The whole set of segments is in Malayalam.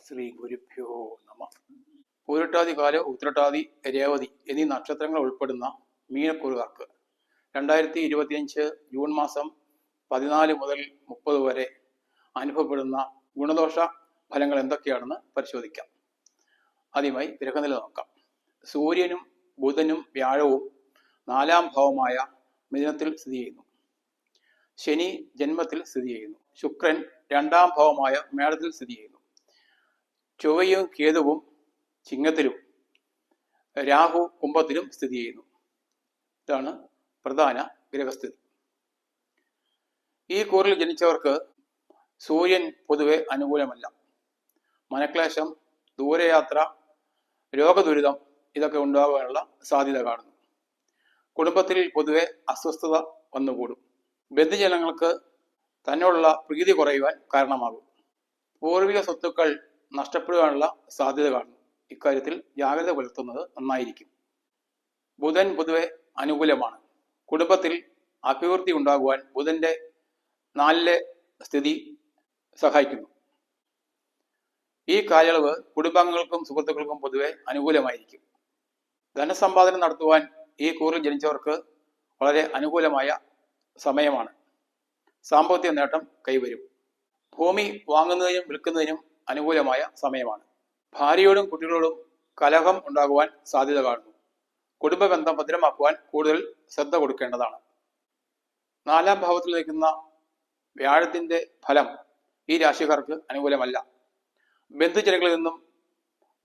ശ്രീ ഗുരുഭ്യോ നമ. പൂരട്ടാതി കാല ഉത്രട്ടാതി രേവതി എന്നീ നക്ഷത്രങ്ങൾ ഉൾപ്പെടുന്ന മീനക്കൂറുകാർക്ക് 2025 ജൂൺ മാസം 14 മുതൽ 30 വരെ അനുഭവപ്പെടുന്ന ഗുണദോഷ ഫലങ്ങൾ എന്തൊക്കെയാണെന്ന് പരിശോധിക്കാം. ആദ്യമായി ഗ്രഹനില നോക്കാം. സൂര്യനും ബുധനും വ്യാഴവും 4-ാം ഭാവമായ മിഥുനത്തിൽ സ്ഥിതി ചെയ്യുന്നു. ശനി ജന്മത്തിൽ സ്ഥിതി ചെയ്യുന്നു. ശുക്രൻ 2-ാം ഭാവമായ മേടത്തിൽ സ്ഥിതി ചെയ്യുന്നു. ചൊവ്വയും കേതുവും ചിങ്ങത്തിലും രാഹു കുംഭത്തിലും സ്ഥിതി ചെയ്യുന്നു. ഇതാണ് പ്രധാന ഗ്രഹസ്ഥിതി. ഈ കൂറിൽ ജനിച്ചവർക്ക് സൂര്യൻ പൊതുവെ അനുകൂലമല്ല. മനക്ലേശം, ദൂരയാത്ര, രോഗദുരിതം ഇതൊക്കെ ഉണ്ടാകാനുള്ള സാധ്യത കാണുന്നു. കുടുംബത്തിൽ പൊതുവെ അസ്വസ്ഥത വന്നുകൂടും. ബന്ധുജനങ്ങൾക്ക് തന്നോടുള്ള പ്രീതി കുറയുവാൻ കാരണമാകും. പൂർവിക സ്വത്തുക്കൾ നഷ്ടപ്പെടുവാനുള്ള സാധ്യത കാണുന്നു. ഇക്കാര്യത്തിൽ ജാഗ്രത പുലർത്തുന്നത് നന്നായിരിക്കും. ബുധൻ പൊതുവെ അനുകൂലമാണ്. കുടുംബത്തിൽ അഭിവൃദ്ധി ഉണ്ടാകുവാൻ ബുധന്റെ 4-ലെ സ്ഥിതി സഹായിക്കുന്നു. ഈ കാലയളവ് കുടുംബാംഗങ്ങൾക്കും സുഹൃത്തുക്കൾക്കും പൊതുവെ അനുകൂലമായിരിക്കും. ധനസമ്പാദനം നടത്തുവാൻ ഈ കൂറിൽ ജനിച്ചവർക്ക് വളരെ അനുകൂലമായ സമയമാണ്. സാമ്പത്തിക നേട്ടം കൈവരും. ഭൂമി വാങ്ങുന്നതിനും വിൽക്കുന്നതിനും അനുകൂലമായ സമയമാണ്. ഭാര്യയോടും കുട്ടികളോടും കലഹം ഉണ്ടാകുവാൻ സാധ്യത കാണുന്നു. കുടുംബ ബന്ധം ഭദ്രമാക്കുവാൻ കൂടുതൽ ശ്രദ്ധ കൊടുക്കേണ്ടതാണ്. 4-ാം ഭാവത്തിൽ നിൽക്കുന്ന വ്യാഴത്തിന്റെ ഫലം ഈ രാശിക്കാർക്ക് അനുകൂലമല്ല. ബന്ധുജനങ്ങളിൽ നിന്നും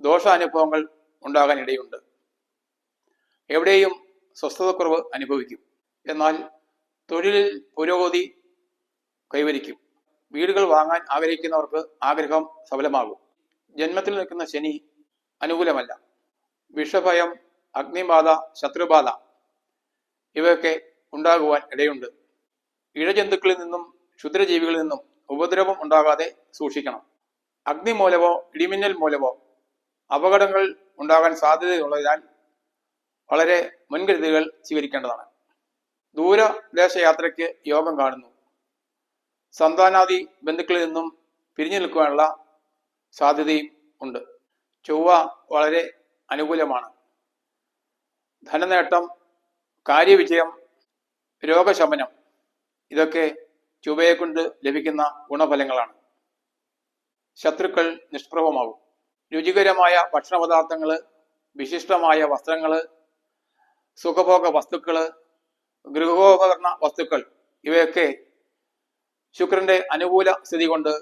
ദോഷാനുഭവങ്ങൾ ഉണ്ടാകാൻ ഇടയുണ്ട്. എവിടെയും സ്വസ്ഥതക്കുറവ് അനുഭവിക്കും. എന്നാൽ തൊഴിലിൽ പുരോഗതി കൈവരിക്കും. വീടുകൾ വാങ്ങാൻ ആഗ്രഹിക്കുന്നവർക്ക് ആഗ്രഹം സഫലമാകും. ജന്മത്തിൽ നിൽക്കുന്ന ശനി അനുകൂലമല്ല. വിഷഭയം, അഗ്നിബാധ, ശത്രുബാധ ഇവയൊക്കെ ഉണ്ടാകുവാൻ ഇടയുണ്ട്. ഇഴജന്തുക്കളിൽ നിന്നും ക്ഷുദ്രജീവികളിൽ നിന്നും ഉപദ്രവം ഉണ്ടാകാതെ സൂക്ഷിക്കണം. അഗ്നി മൂലമോ ഇടിമിന്നൽ മൂലമോ അപകടങ്ങൾ ഉണ്ടാകാൻ സാധ്യതയുള്ളതിനാൽ വളരെ മുൻകരുതലുകൾ സ്വീകരിക്കേണ്ടതാണ്. ദൂരദേശയാത്രയ്ക്ക് യോഗം കാണുന്നു. സന്താനാദി ബന്ധുക്കളിൽ നിന്നും പിരിഞ്ഞു നിൽക്കുവാനുള്ള സാധ്യതയും ഉണ്ട്. ചൊവ്വ വളരെ അനുകൂലമാണ്. ധനനേട്ടം, കാര്യവിജയം, രോഗശമനം ഇതൊക്കെ ചൊവ്വയെ കൊണ്ട് ലഭിക്കുന്ന ഗുണഫലങ്ങളാണ്. ശത്രുക്കൾ നിഷ്പ്രഭമാകും. രുചികരമായ ഭക്ഷണ പദാർത്ഥങ്ങൾ, വിശിഷ്ടമായ വസ്ത്രങ്ങൾ, സുഖഭോഗ വസ്തുക്കൾ, ഗൃഹോപകരണ വസ്തുക്കൾ ഇവയൊക്കെ ശുക്രന്റെ അനുകൂല സ്ഥിതി കൊണ്ട്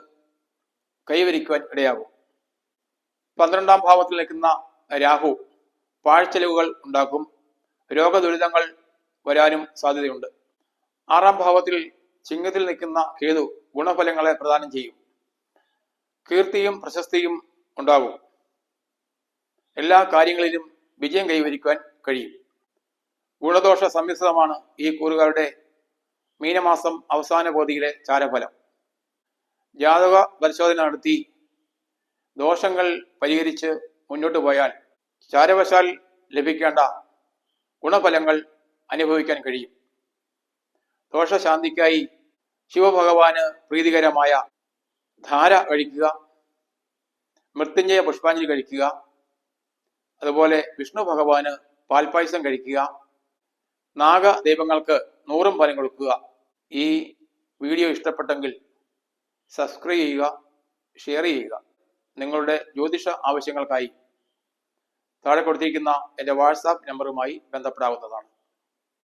കൈവരിക്കുവാൻ ഇടയാകും. 12-ാം ഭാവത്തിൽ നിൽക്കുന്ന രാഹു പാഴ്ചെലവുകൾ ഉണ്ടാക്കും. രോഗദുരിതങ്ങൾ വരാനും സാധ്യതയുണ്ട്. 6-ാം ഭാവത്തിൽ ചിങ്ങത്തിൽ നിൽക്കുന്ന കേതു ഗുണഫലങ്ങളെ പ്രദാനം ചെയ്യും. കീർത്തിയും പ്രശസ്തിയും ഉണ്ടാകും. എല്ലാ കാര്യങ്ങളിലും വിജയം കൈവരിക്കുവാൻ കഴിയും. ഗുണദോഷ സമ്മിശ്രമാണ് ഈ കൂറുകാരുടെ മീനമാസം അവസാന പകുതിയിലെ ചാരഫലം. ജാതക പരിശോധന നടത്തി ദോഷങ്ങൾ പരിഹരിച്ച് മുന്നോട്ട് പോയാൽ ചാരവശാൽ ലഭിക്കേണ്ട ഗുണഫലങ്ങൾ അനുഭവിക്കാൻ കഴിയും. ദോഷശാന്തിക്കായി ശിവഭഗവാന് പ്രീതികരമായ ധാര കഴിക്കുക, മൃത്യുഞ്ജയ പുഷ്പാഞ്ജലി കഴിക്കുക, അതുപോലെ വിഷ്ണു ഭഗവാന് പാൽപ്പായസം കഴിക്കുക, നാഗദൈവങ്ങൾക്ക് 100 ഫലം കൊടുക്കുക. ഈ വീഡിയോ ഇഷ്ടപ്പെട്ടെങ്കിൽ സബ്സ്ക്രൈബ് ചെയ്യുക, ഷെയർ ചെയ്യുക. നിങ്ങളുടെ ജ്യോതിഷ ആവശ്യങ്ങൾക്കായി താഴെ കൊടുത്തിരിക്കുന്ന എൻ്റെ വാട്സാപ്പ് നമ്പറുമായി ബന്ധപ്പെടാവുന്നതാണ്.